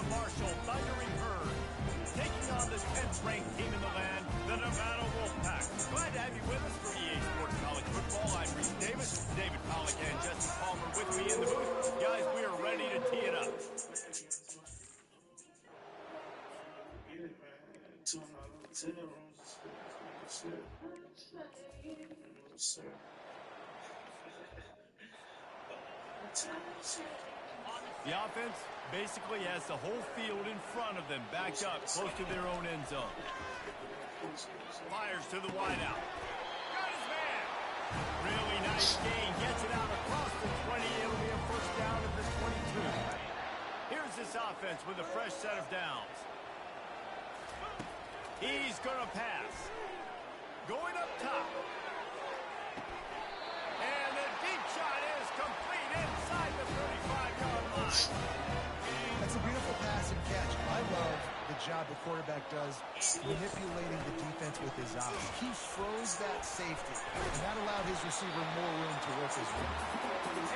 the Marshall Thundering Herd, taking on the 10th-ranked team in the land, the Nevada Wolfpack. Glad to have you with us for EA Sports College Football. I'm Reese Davis, David Pollack and Jesse Palmer with me in the booth. Guys, we are ready to tee it up. The offense basically has the whole field in front of them, backed up close to their own end zone. Fires to the wideout. Got his man. Really nice gain. Gets it out across the 20. It'll be a first down at the 22. Here's this offense with a fresh set of downs. He's going to pass. Going up top. And the deep shot is complete inside the 35-yard line. That's a beautiful pass and catch. I love the job the quarterback does manipulating the defense with his eyes. He froze that safety, and that allowed his receiver more room to work his way.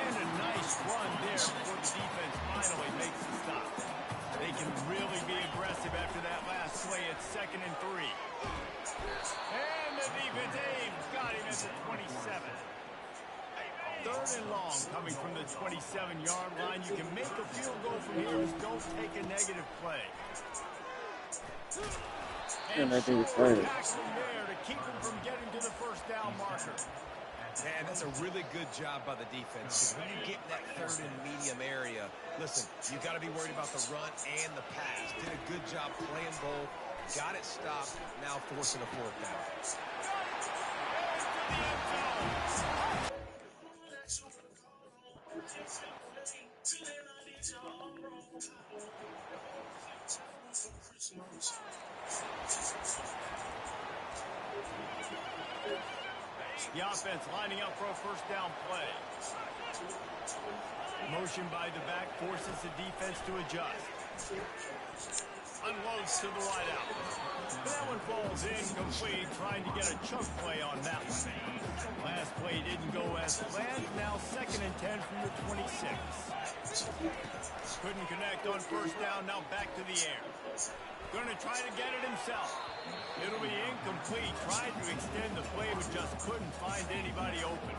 And a nice run there before the defense finally makes the stop. They can really be aggressive after that last play at 2nd and 3. And the defense got him at the 27. 3rd and long coming from the 27-yard line. You can make a field goal from here. Just don't take a negative play. And tackling there to keep him from getting to the first down marker. Man, that's a really good job by the defense. When you get in that 3rd and medium area, listen, you got to be worried about the run and the pass. Did a good job playing both. Got it stopped. Now forcing a 4th down. The offense lining up for a first down play. Motion by the back forces the defense to adjust. Unloads to the wideout. That one falls incomplete, trying to get a chunk play on that one. Last play didn't go as planned. Now 2nd and 10 from the 26. Couldn't connect on first down. Now back to the air. Going to try to get it himself. It'll be incomplete. Tried to extend the play, but just couldn't find anybody open.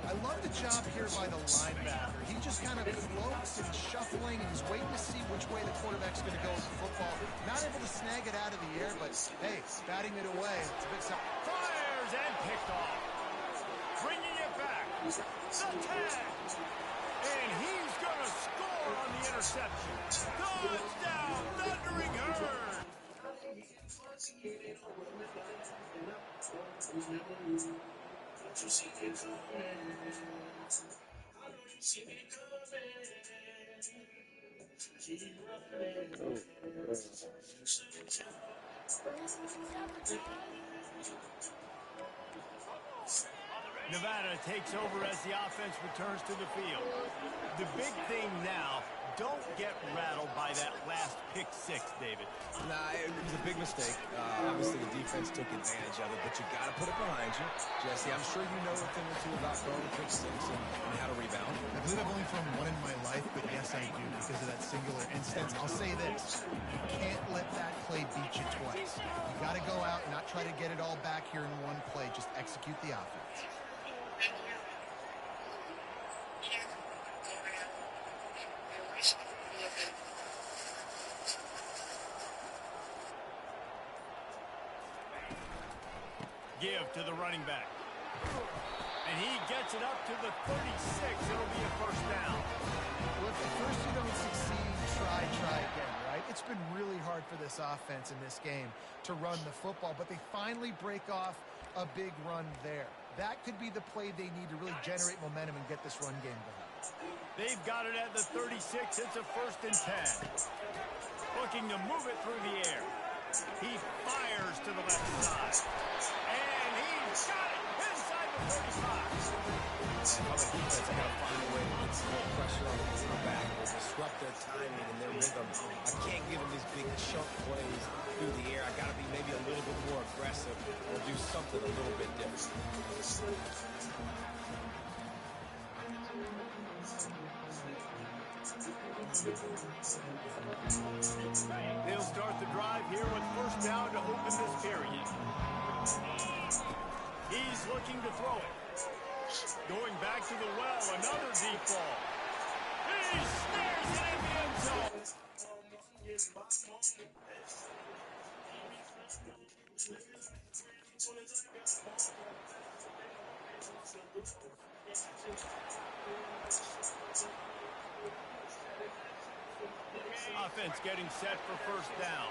I love the job here by the linebacker. He just kind of floats and shuffling, and he's waiting to see which way the quarterback's going to go with the football. Not able to snag it out of the air, but, hey, batting it away. It's a big sign. Fires and picked off. Bringing it back. The tag. And he's going to score on the interception. Touchdown, Thundering Herd. Nevada takes over as the offense returns to the field. The big thing now, don't get rattled by that last pick 6, David. Nah, it was a big mistake. Obviously, the defense took advantage of it, but you got to put it behind you. Jesse, I'm sure you know a thing or two about throwing pick 6 and how to rebound. I believe I've only thrown one in my life, but yes, I do because of that singular instance. I'll say this. You can't let that play beat you twice. You got to go out and not try to get it all back here in one play. Just execute the offense. Give to the running back. And he gets it up to the 36. It'll be a first down. Well, if at first you don't succeed, try again, right? It's been really hard for this offense in this game to run the football, but they finally break off a big run there. That could be the play they need to really generate momentum and get this run game going. They've got it at the 36. It's a 1st and 10. Looking to move it through the air. He fires to the left side. And he's got it inside the 35. Other defense, I got to find a way to get some more pressure on the quarterback or disrupt their timing and their rhythm. I can't give them these big chunk plays through the air. I got to be maybe a little bit more aggressive or do something a little bit different. They'll start the drive here with first down to open this period. He's looking to throw it. Going back to the well, another deep ball. He snares it in the end zone. Offense getting set for first down.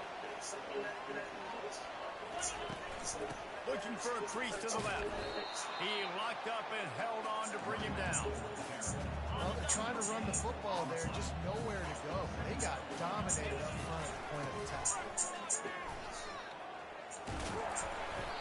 Looking for a crease to the left. He locked up and held on to bring him down. Well, they're trying to run the football there, just nowhere to go. They got dominated up front at the point of attack.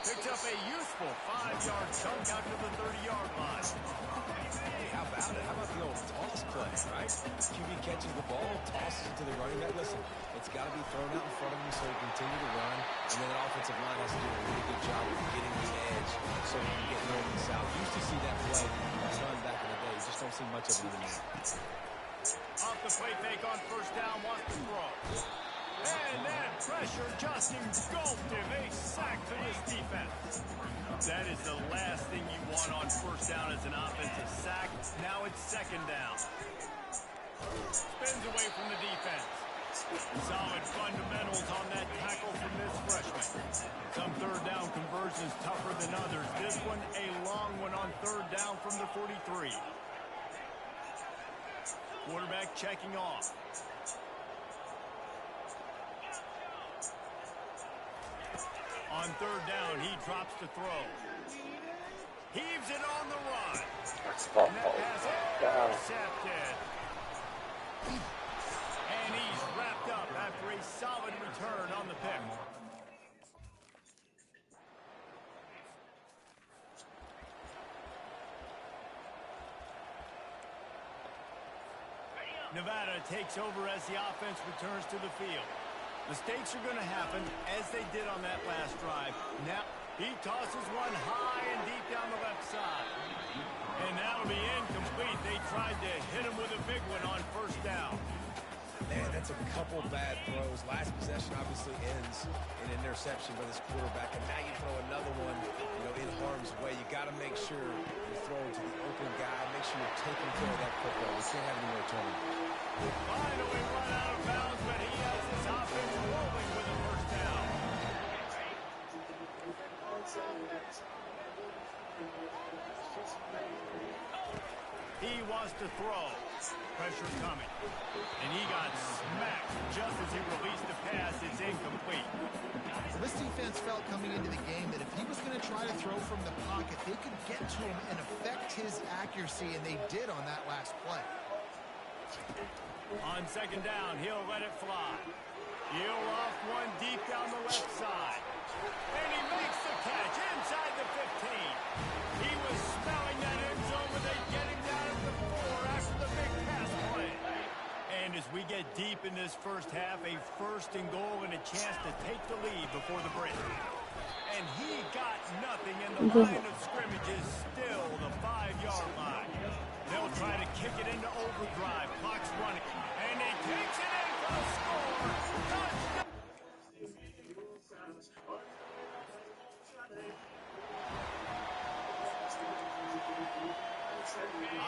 Picked up a useful 5-yard chunk out to the 30-yard line. Hey, how about it? How about the old toss play, right? QB catches the ball, tosses it to the running back. Listen, it's got to be thrown out in front of him so he can continue to run. And then the offensive line has to do a really good job of getting the edge so he can get north and south. Used to see that play run back in the day. You just don't see much of it anymore. Off the play fake on first down, wants to throw. And that pressure just engulfed him. A sack to this defense. That is the last thing you want on first down as an offensive sack. Now it's second down. Spins away from the defense. Solid fundamentals on that tackle from this freshman. Some third down conversions tougher than others. This one a long one on third down from the 43. Quarterback checking off. On third down, he drops to throw. Heaves it on the run. And that pass intercepted. And he's wrapped up after a solid return on the pick. Nevada takes over as the offense returns to the field. Mistakes are going to happen, as they did on that last drive. Now, he tosses one high and deep down the left side. And that'll be incomplete. They tried to hit him with a big one on first down. Man, that's a couple bad throws. Last possession obviously ends in an interception by this quarterback. And now you throw another one, in harm's way. You got to make sure you're throwing to the open guy. Make sure you're taking care of that football. We can't have any more turnover. Finally run out of bounds, but he has his offense rolling with a first down. He wants to throw. Pressure coming. And he got smacked just as he released the pass. It's incomplete. This defense felt coming into the game that if he was going to try to throw from the pocket, they could get to him and affect his accuracy, and they did on that last play. On second down, he'll let it fly. He'll off one deep down the left side. And he makes the catch inside the 15. He was smelling that end zone, but they get him down at the 4 after the big pass play. And as we get deep in this first half, a first and goal and a chance to take the lead before the break. And he got nothing, and the line of scrimmage is still the 5-yard line. They'll try to kick it into overdrive. Clock's running. And he takes it in for the score. Touchdown.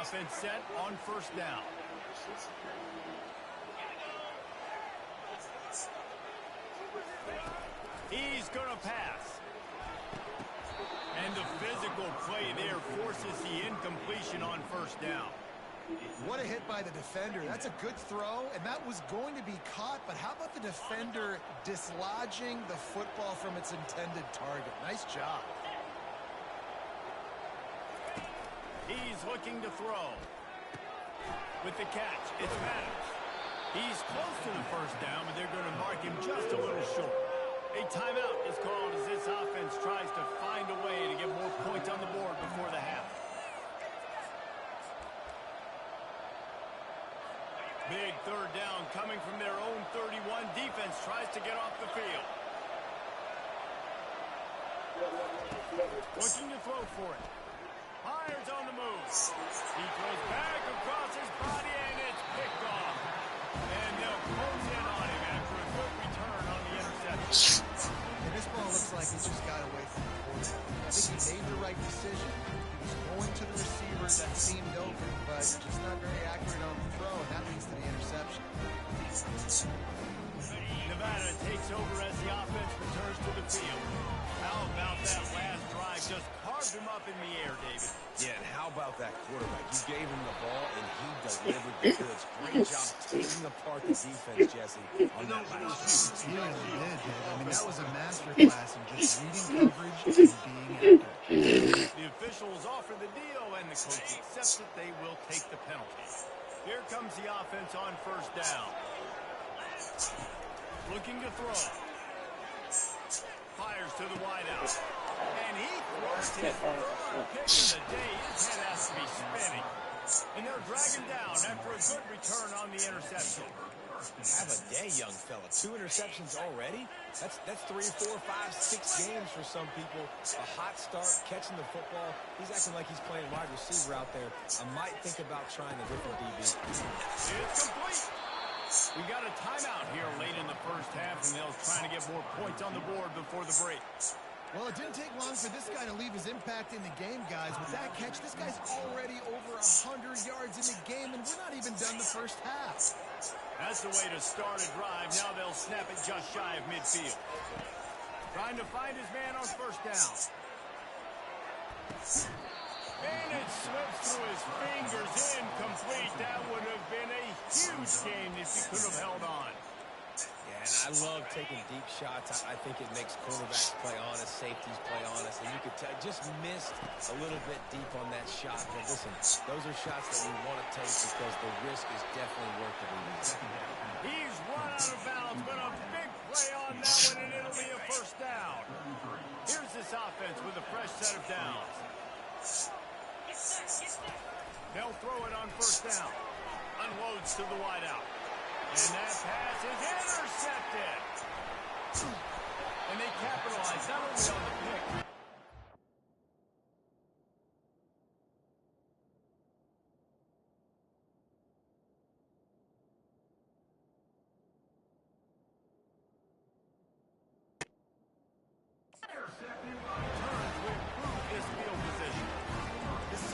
Offense set on first down. He's going to pass. And the physical play there forces the incompletion on first down. What a hit by the defender. That's a good throw, and that was going to be caught, but how about the defender dislodging the football from its intended target? Nice job. He's looking to throw. With the catch, it's Matters. He's close to the first down, but they're going to mark him just a little short. A timeout is called as this offense tries to find a way to get more points on the board before the half. Big third down coming from their own 31. Defense tries to get off the field. Looking to throw for it. Myers on the move. He throws back across his body, and it's picked off. And takes over as the offense returns to the field. How about that last drive? Just carved him up in the air, David. Yeah, and how about that quarterback? You gave him the ball, and he delivered the goods. Great job taking apart the defense, Jesse, on that last drive. He really did, Dave. I mean, that was a masterclass in just reading coverage and being accurate. The officials offer the deal, and the coach accepts it. They will take the penalty. Here comes the offense on first down. Looking to throw. Fires to the wideout. And he throws his third pick of the day. His head has to be spinning. And they're dragging down after a good return on the interception. Have a day, young fella. 2 interceptions already? That's 3, 4, 5, 6 games for some people. A hot start, catching the football. He's acting like he's playing wide receiver out there. I might think about trying a different DB. It's complete. We got a timeout here late in the first half, and they're trying to get more points on the board before the break. Well, it didn't take long for this guy to leave his impact in the game, guys. With that catch, this guy's already over 100 yards in the game, and we're not even done the first half. That's the way to start a drive. Now they'll snap it just shy of midfield. Trying to find his man on first down. And it slips through his fingers, incomplete. That would have been a huge gain if he could have held on. Yeah, and I love taking deep shots. I think it makes cornerbacks play honest, safeties play honest, and you could tell just missed a little bit deep on that shot. But listen, those are shots that we want to take because the risk is definitely worth it. He's run out of bounds, but a big play on that one, and it'll be a first down. Here's this offense with a fresh set of downs. They'll throw it on first down. Unloads to the wideout. And that pass is intercepted. And they capitalize not only on the pick.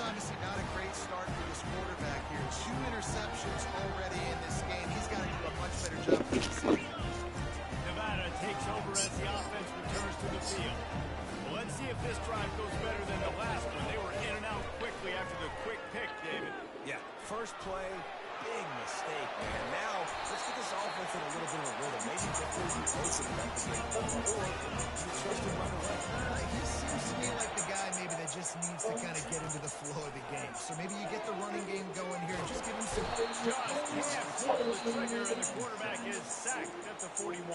Obviously not a great start for this quarterback here. 2 interceptions already in this game. He's got to do a much better job for this season. Nevada takes over as the offense returns to the field. Well, let's see if this drive goes better than the last one. They were in and out quickly after the quick pick, David. Yeah, first play, big mistake, man. Now, let's get this offense in a little bit of a rhythm. Maybe before you coach him back to game, or you trust him right away. He seems to be like the guy maybe that just needs to kind of get into the flow of the game. So maybe you get the running game going here and just give him some... Just pull the trigger, and the quarterback is sacked at the 41.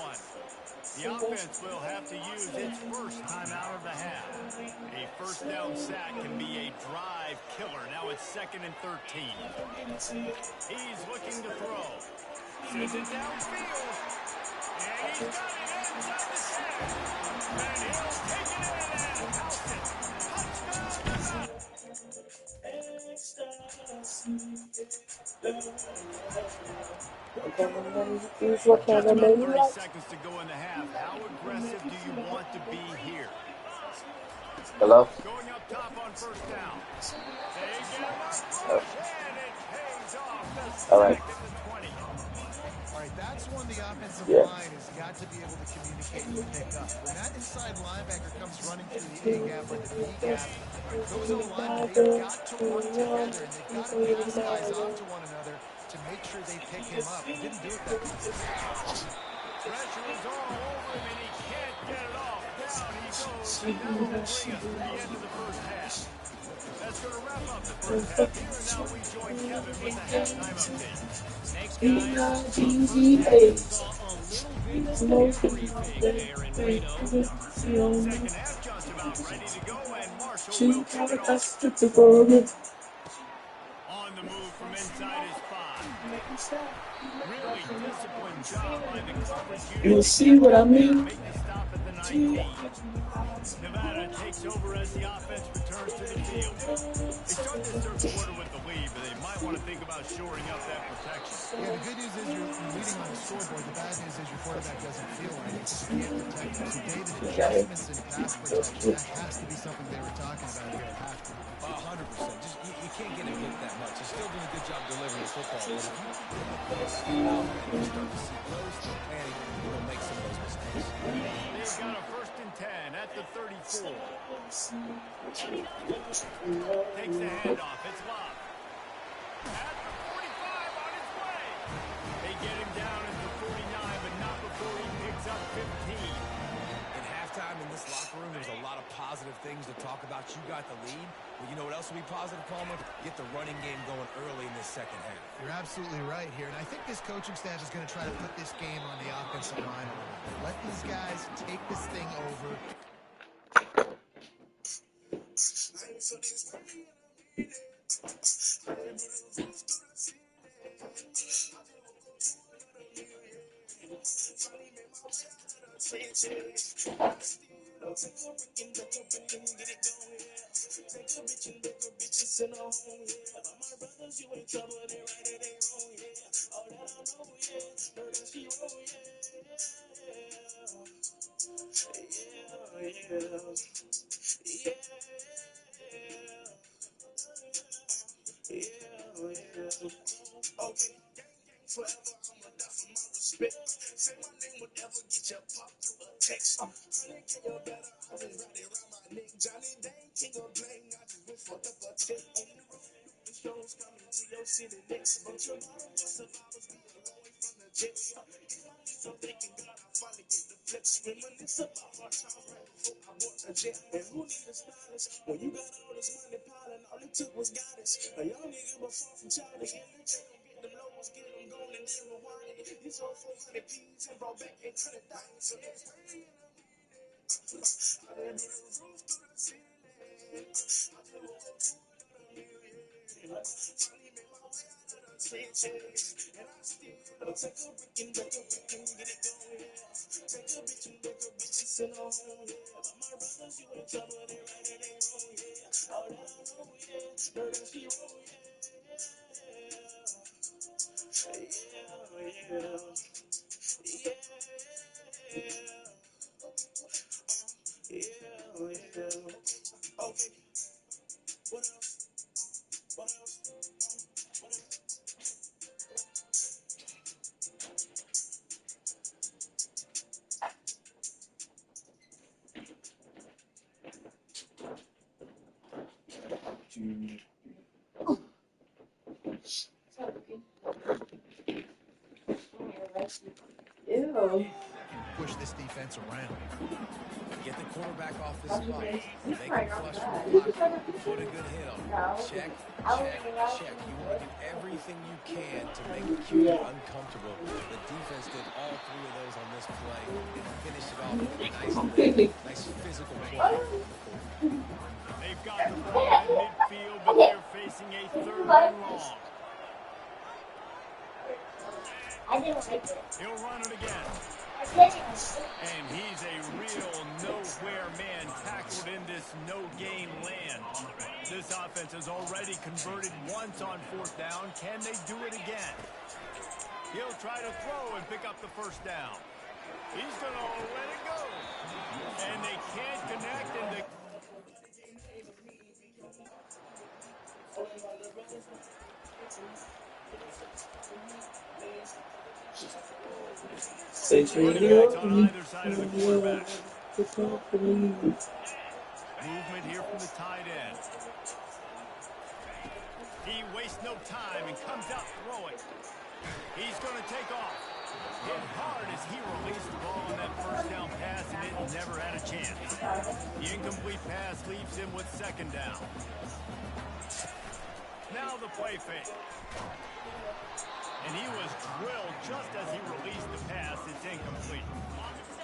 The offense will have to use its first time out of the half. A first down sack can be a drive killer. Now it's 2nd and 13. He's looking to throw. Sends it downfield. And he's got it inside the 10. And he'll take it in and house it. Touchdown. Just about 30 seconds to go in the half. How aggressive do you want to be here? Hello? Going up top on first down. They get him up push, and it pays off. All right. All right, that's when the offensive Yeah. line has got to be able to communicate and pick up. When that inside linebacker comes running through the A gap or the B gap, those O-linemen, they've got to work together, and they've got to pass guys off to one another to make sure they pick him up. He didn't do it that time. Pressure is all over him, and he can't get it off. Down he goes, and that will bring us to the end of the first half. That's going to wrap up the first half here, and now we join Kevin with the halftime update. Thanks, guys. Saw a little bit of briefing there in Reno. Second half just about ready to go, and Marshall will kick it off. On the move from inside his 5. Really disciplined job by the coverage unit. You see what I mean? Make the stop at the 19. Nevada takes over as the offense returns to the field. They start this third quarter with the lead, but they might might want to think about shoring up that protection. Yeah, the good news is you're leading on the scoreboard. The bad news is your quarterback doesn't feel right because you can't protect him. So, David, adjustments in pass protection, that has to be something they were talking about here at halftime. 100%. Just you can't get him hit that much. He's still doing a good job delivering the football. But if you and you start to see those panic, you'll make some of those mistakes. They've got a 1st and 10 at the 34. Takes the handoff. It's Love. At the 45 on his way. They get him down at the 49, but not before he picks up 15. At halftime in this locker room, there's a lot of positive things to talk about. You got the lead. Well, you know what else will be positive, Palmer? Get the running game going early in this second half. You're absolutely right here. And I think this coaching staff is going to try to put this game on the offensive line. Let these guys take this thing over. Ew. Push this defense around. Get the quarterback off his spot. Make him flush from the You just pocket. have a Put a good hit on him. Check, check. You want to do everything you can to make the QB uncomfortable. The defense did all 3 of those on this play and finished it off with a nice physical play. They've got the ball in midfield, but they're facing a 3rd and long. I didn't like it. He'll run it again. And he's a real nowhere man tackled in this no-gain land. This offense has already converted once on 4th down. Can they do it again? He'll try to throw and pick up the 1st down. He's going to let it go. And they can't connect. And they... Quarterbacks on either side of the quarterback. Movement here from the tight end. He wastes no time and comes out throwing. He's going to take off. Hit hard as he released the ball on that 1st down pass, and it never had a chance. The incomplete pass leaves him with 2nd down. Now the play fake. And he was drilled just as he released the pass. It's incomplete.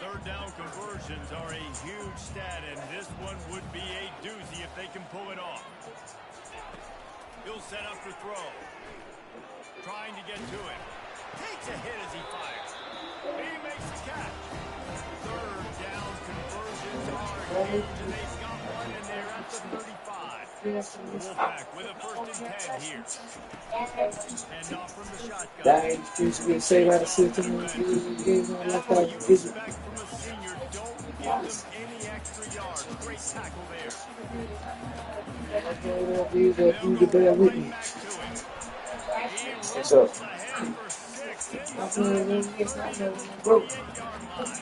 3rd down conversions are a huge stat, and this one would be a doozy if they can pull it off. He'll set up the throw. Trying to get to it. Takes a hit as he fires. He makes the catch. 3rd down conversions are huge, and they've got one, and they're at the 35. The Wolfpack with a 1st and 10 here. And off from the shotgun. That used to be say about the system. That's what you expect from a senior. Don't give them any extra yards. Great tackle there. They'll go right back to him. He What's rumbles up? ahead for 6 inside the 30 at the 28-yard line.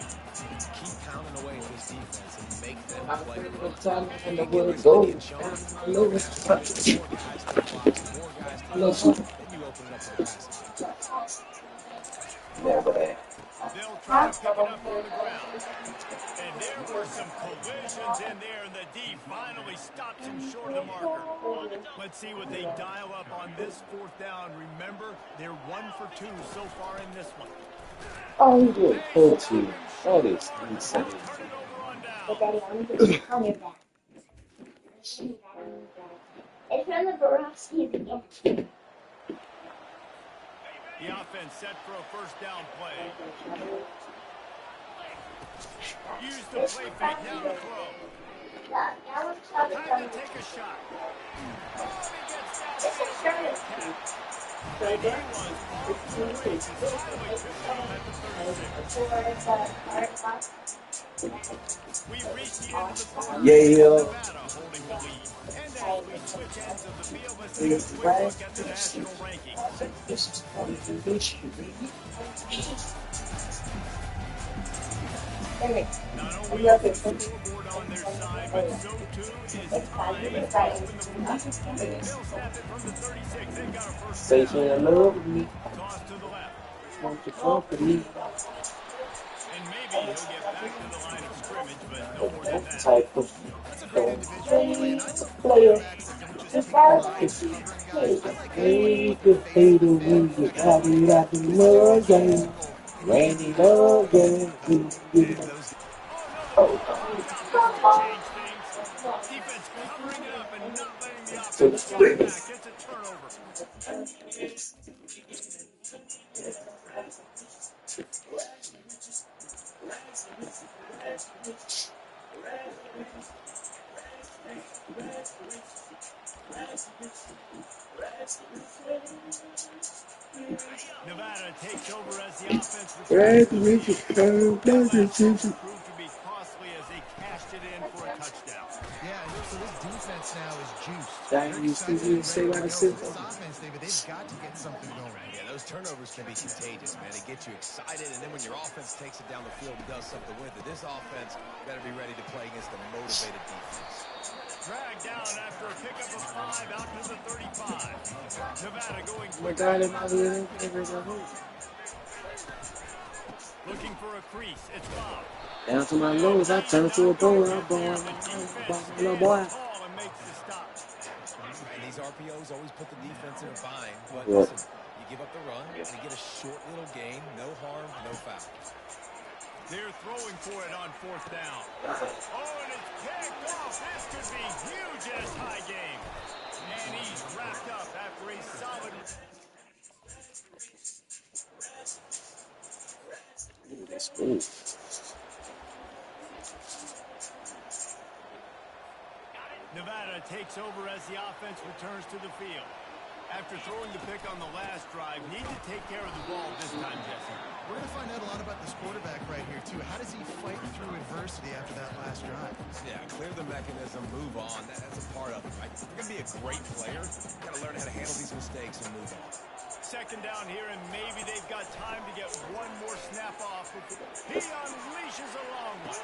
Keep pounding away at this defense and make them I play. remember the time I If know you where give to this go. many a chunk, you have to get more guys to the box, more guys to the line, then you open it up for the passing game. Never that. They'll try to pick it up on the ground. And there were some collisions in there, and the D finally stops him short of the marker. Let's see what they dial up on this 4th down. Remember, they're 1 for 2 so far in this one. Oh, he did pull to. That is insane. Turn it over on down. But Daddy, I need to turn it back. It's from the Borowski again. The offense set for a 1st down play. Use the play fake, now to throw. Time to take a shot. Oh, he gets down. And he was off to the races. Finally took him at the 36. We've reached the end of the 4th. Yeah. Nevada holding the lead. And as we switch ends of the field, let's take a quick look at the national rankings. Not only is the scoreboard on their side, but so too is time in the fourth. They'll snap it from the 36. They've got a 1st Safe down. and love me. Toss to the left. Want to company. And maybe he'll get back to the line of scrimmage, but no more than that. Type of That's a great individual play, and I love quarterbacks that don't just take lines covering guys. I like hey, the fade away. You got it out the love game. Randy love game. Oh, no. Change things. Defense covering it up and not letting the offense get it back. It's a turnover. Nevada takes over as the offense returns to the field. That last effort proved to be costly as they cashed it in for a touchdown. Yeah, so this defense now is juiced. That They're used to excited be and say ready by to the go. system. This offense, David, they've got to get something going. Yeah, those turnovers can be contagious, man. They get you excited, and then when your offense takes it down the field and does something with it, this offense better be ready to play against a motivated defense. Dragged down after a pickup of 5 out to the 35. Nevada going My quick. God, in my little Looking for a crease. It's Bob. down to my nose, I turn to a bowl. I'm born. Little boy. Tall and makes the stop. And these RPOs always put the defense in a bind, but Yeah. listen, you give up the run, and you get a short little gain, no harm, no foul. They're throwing for it on 4th down. Oh, and it's picked off. This could be huge in a tie game. And he's wrapped up after a solid. Ooh, that's cool. Nevada takes over as the offense returns to the field. After throwing the pick on the last drive, need to take care of the ball this time, Jesse. We're going to find out a lot about this quarterback right here, too. How does he fight through adversity after that last drive? Yeah, clear the mechanism, move on. That's a part of it, right? You're going to be a great player. You've got to learn how to handle these mistakes and move on. 2nd down here, and maybe they've got time to get one more snap off. He unleashes a long one.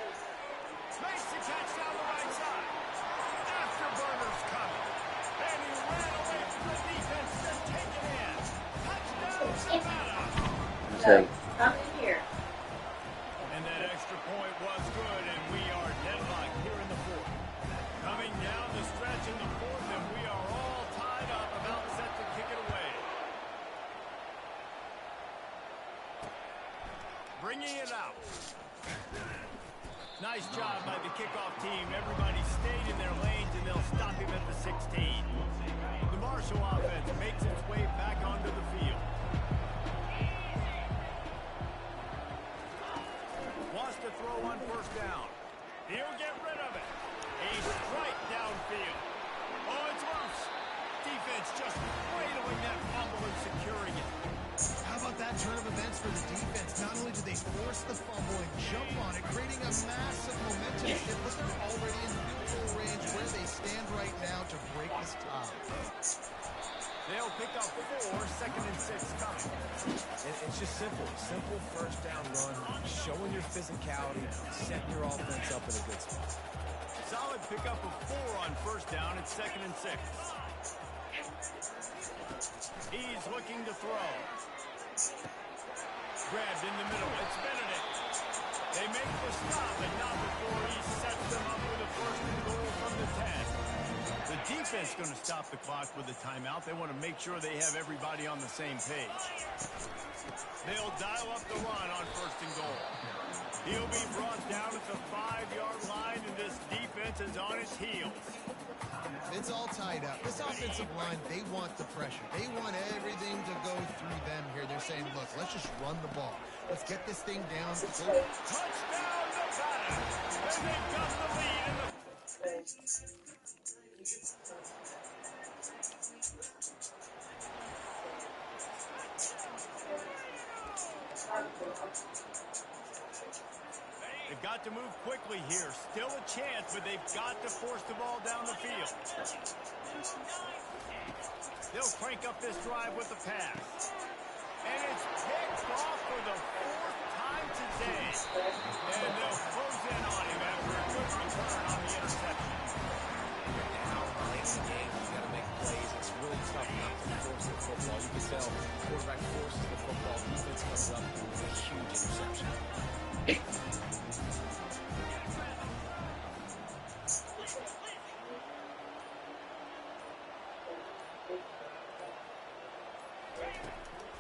Makes the catch down the right side. Afterburner's coming. And he ran away from the defense and take it in. Touchdown, Nevada. Okay. Come in here. And that extra point was good, and we are deadlocked here in the 4th. Coming down the stretch in the 4th, and we are all tied up, about set to kick it away. Bringing it out. Nice job by the kickoff team. Everybody stayed in their lanes, and they'll stop him at the 16. The Marshall offense makes its way back onto the field. Wants to throw on 1st down. He'll get rid of it. A strike downfield. Oh, force the fumble and jump on it, creating a massive momentum shift, but they're already in field goal range where they stand right now to break this tie. They'll pick up 4, 2nd and 6 coming. It's just simple. Simple first down run, showing your physicality, setting your offense up in a good spot. Solid pickup of 4 on first down at 2nd and 6. He's looking to throw. Grabbed in the middle. It's Benedict. They make the stop, but not before he sets them up with a 1st and goal from the 10. The defense going to stop the clock with a timeout. They want to make sure they have everybody on the same page. They'll dial up the run on 1st and goal. He'll be brought down at the 5-yard line, and this defense is on its heels. It's all tied up. This offensive line, they want the pressure. They want everything to go through them here. They're saying, look, let's just run the ball. Let's get this thing down. Touchdown, Nevada! And they've got the lead in the... They've got to move quickly here. Still a chance, but they've got to force the ball down the field. They'll crank up this drive with the pass. And it's picked off for the 4th time today. And they'll close in on him after a good return on the interception. Now, late in the game, you got to make plays. It's really tough not to force the football. You can tell quarterback forces the football. Defense comes up with a huge interception.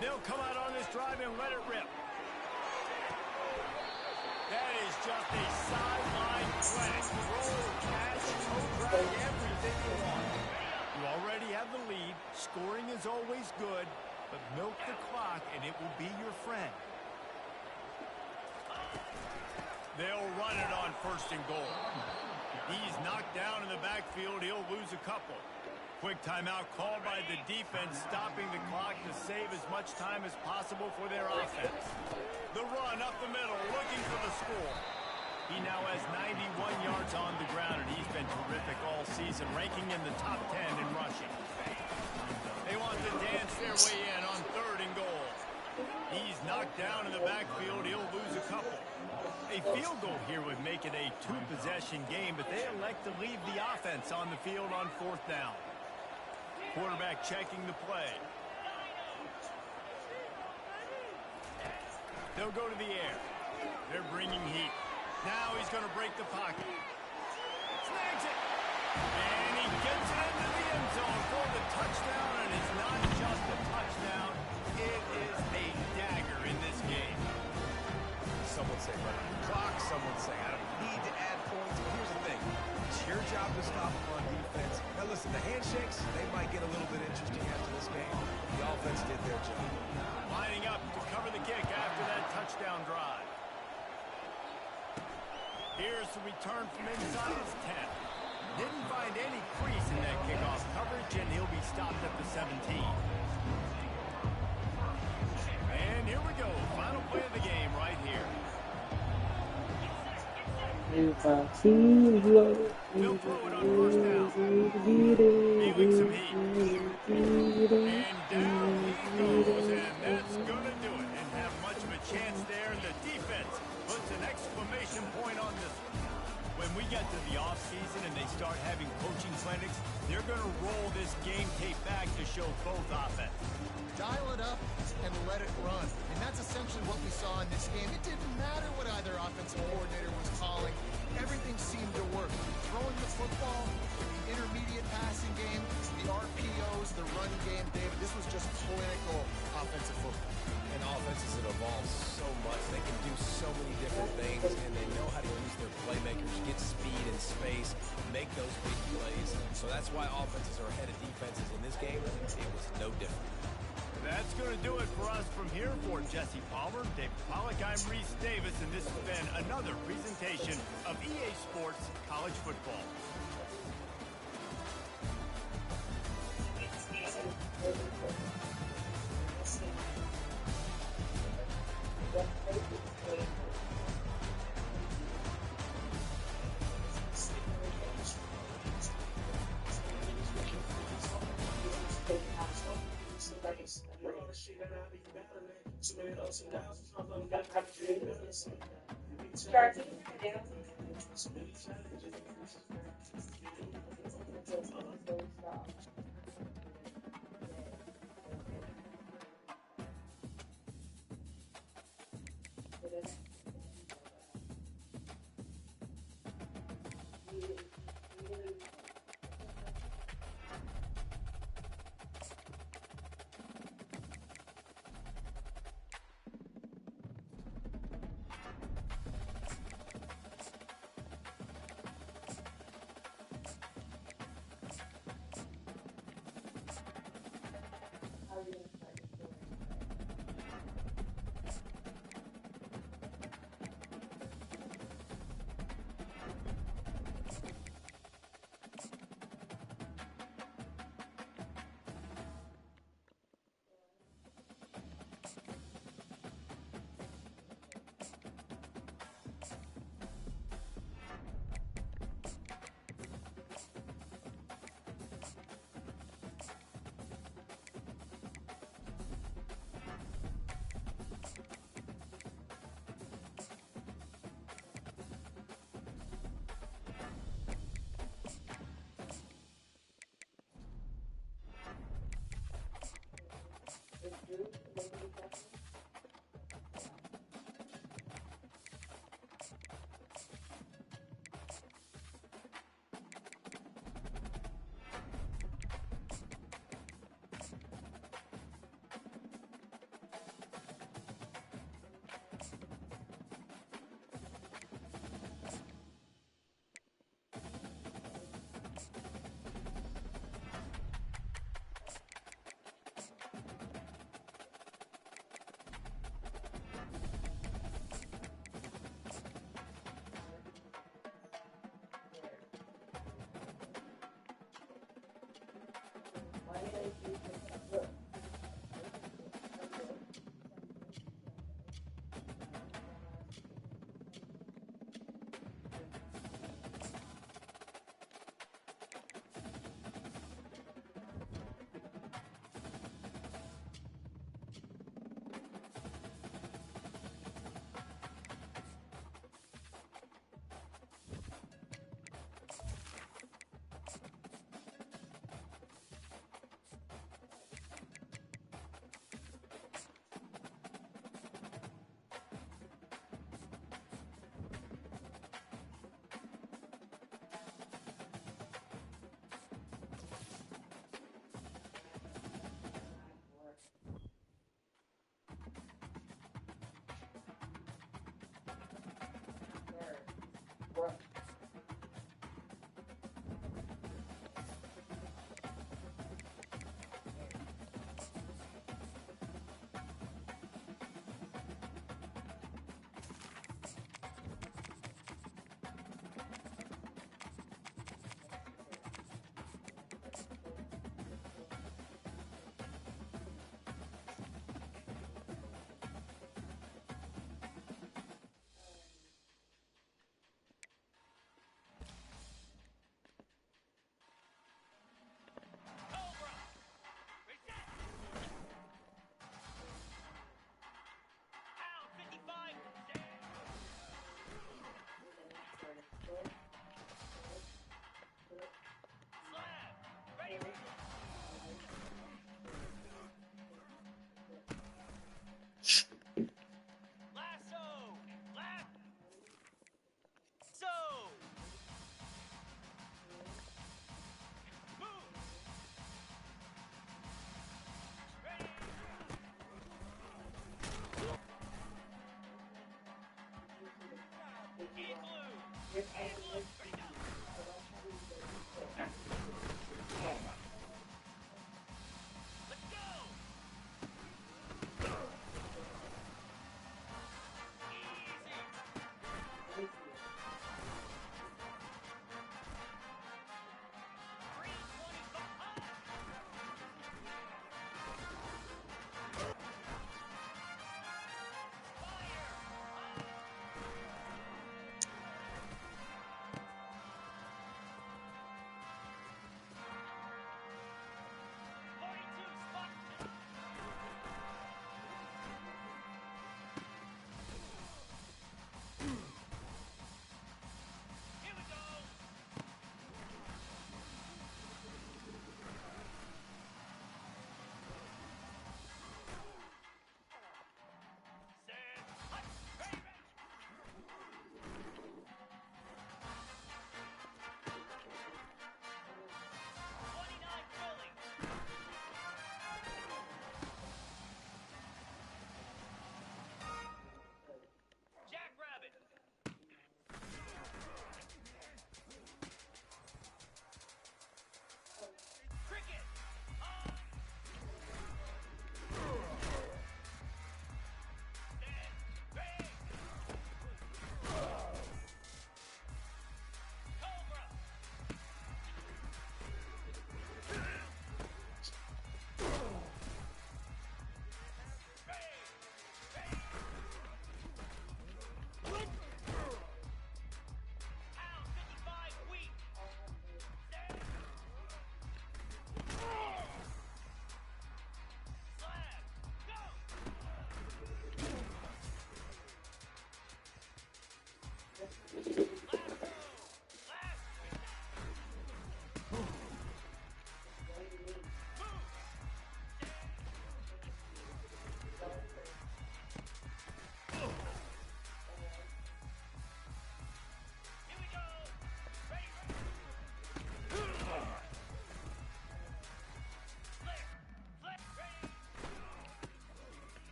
They'll come out on this drive and let it rip. That is just a sideline clinic. Roll, catch, toe drag, everything you want. You already have the lead. Scoring is always good, but milk the clock and it will be your friend. They'll run it on 1st and goal. He's knocked down in the backfield. He'll lose a couple. Quick timeout called by the defense, stopping the clock to save as much time as possible for their offense. The run up the middle, looking for the score. He now has 91 yards on the ground, and he's been terrific all season, ranking in the top 10 in rushing. They want to dance their way in on 3rd and goal. He's knocked down in the backfield. He'll lose a couple. A field goal here would make it a 2-possession game, but they elect to leave the offense on the field on 4th down. Quarterback checking the play. They'll go to the air. They're bringing heat. Now he's going to break the pocket. Snags it. And he gets it into the end zone for the touchdown, and it's not just a touchdown. It is a dagger in this game. Some would say run the clock. Some would say I don't need to add points. But here's the thing. It's your job to stop them on defense. Now listen, the handshakes, they might get a little bit interesting after this game. The offense did their job. Lining up to cover the kick after that touchdown drive. Here's the return from inside his 10. Didn't find any crease in that kickoff coverage, and he'll be stopped at the 17. And here we go. Final play of the game right here. If I see you, He'll throw it on 1st down. Feeling some heat. And down he goes, and that's going to do it. Didn't have much of a chance there, and the defense puts an exclamation point on this one. When we get to the offseason and they start having coaching clinics, they're going to roll this game tape back to show both offense. Dial it up and let it run. And that's essentially what we saw in this game. It didn't matter what either offensive coordinator was calling. Everything seemed to work. Throwing the football, the intermediate passing game, the RPOs, the run game, David, this was just clinical offensive football. And offenses that evolve so much. They can do so many different things, and they know how to use their playmakers, get speed and space, make those big plays. So that's why offenses are ahead of defenses in this game. It was no different. That's going to do it for us from here. For Jesse Palmer, David Pollack, I'm Reese Davis, and this has been another presentation of EA Sports College Football.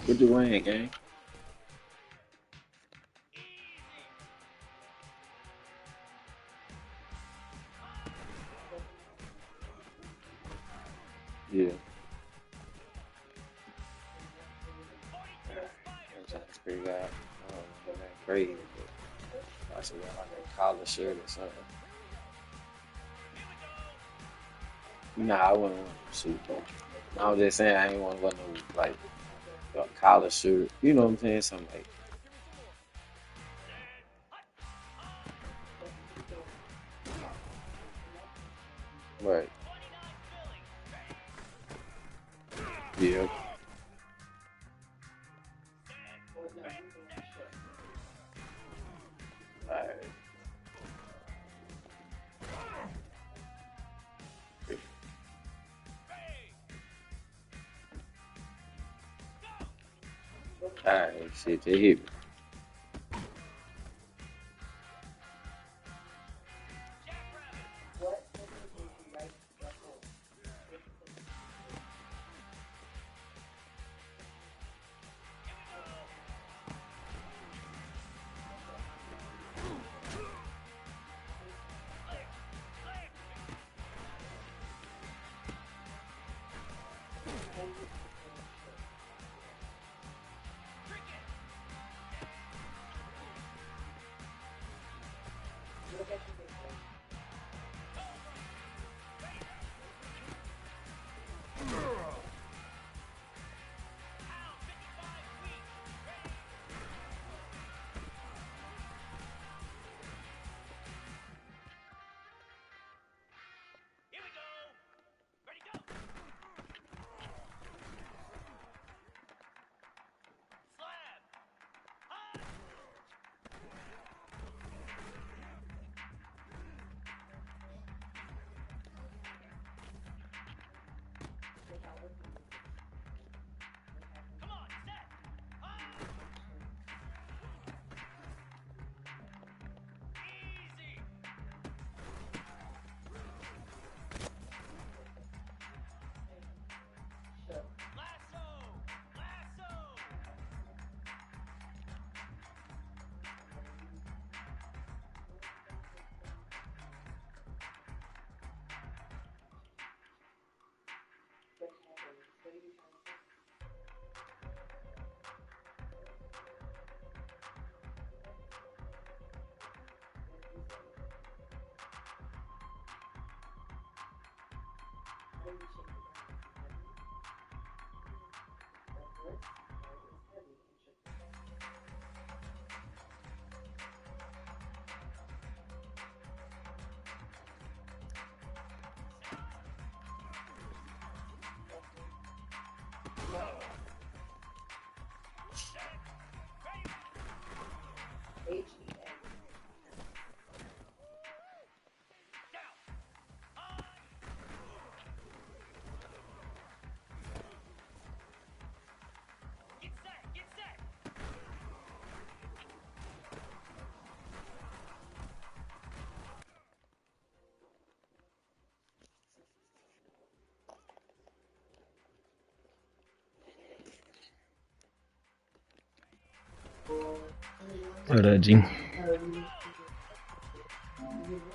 What you win, gang? Yeah. I'm trying to figure out. That crazy. But I should wear like a collar shirt or something. Nah, I wouldn't want to suit though. I was just saying I ain't want to wear no like a collar shirt. You know what I'm saying? Something like right. Yeah. Alright. Alright. Shit, they hit me. What up, G?